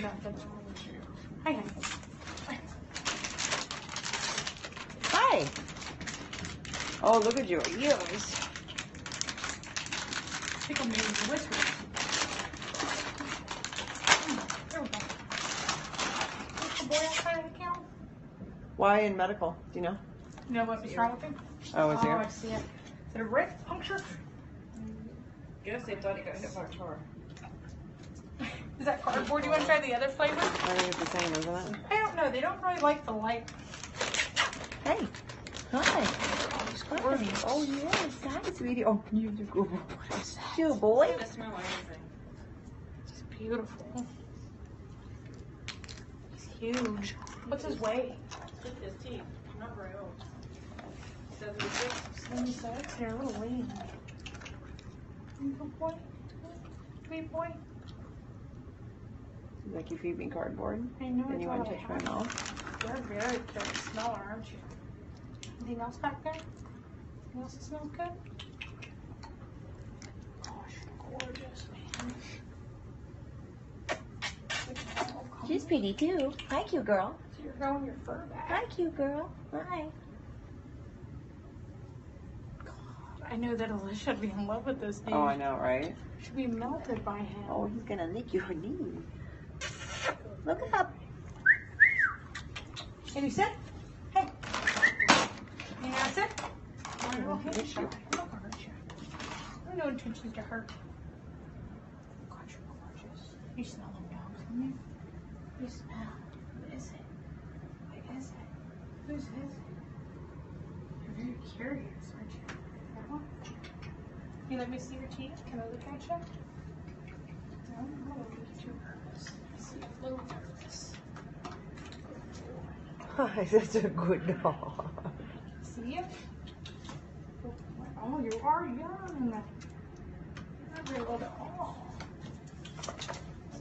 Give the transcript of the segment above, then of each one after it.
nothing wrong with you. Hi, honey. Hi. Oh, look at your ears. Tickle me with the whiskers. There we go. What's the boy outside of the counter? Why in medical? Do you know? You know what was wrong with him? Oh, his ear. I see it. Is it a rip puncture? I guess they thought he got hit by a car. Is that cardboard? You want to try the other flavor? I think it's the same, isn't it? I don't know. They don't really like the light. Hey. Hi. Hi. Oh, yes. Hi, sweetie. Oh, you do go. What is that? You boy. It doesn't smell like anything. It's beautiful. He's huge. What's his weight? Look at his teeth. Not very old. 76. 76. They're a little lean. Good boy. Sweet boy. Like you feed me cardboard. I know. Then you want to touch my mouth. You're very good smeller, aren't you? Anything else back there? Anything else that smells good? Gosh, you're gorgeous, man. She's pretty too. Hi, cute girl. So you're growing your fur back. Hi, cute girl. Hi. I know that Alicia would be in love with this dude. Oh, I know, right? She'd be melted by him. Oh, he's gonna lick your knee. Look up. Can you sit? Hey. You now sit? I will hit you. I'm not gonna hurt you. I have no intentions to hurt. God, you're gorgeous. You smell them dogs, don't you? You smell. Who is it? What is it? Whose is it? You're very curious, aren't you? That one? You let me see your teeth? Can I look at you? No, I don't think you're too nervous. I see a little nervous. Hi, such a good dog. See you? Oh, you are young. You're very little. Oh.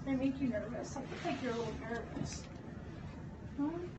They make you nervous. I think you're a little nervous. Hmm?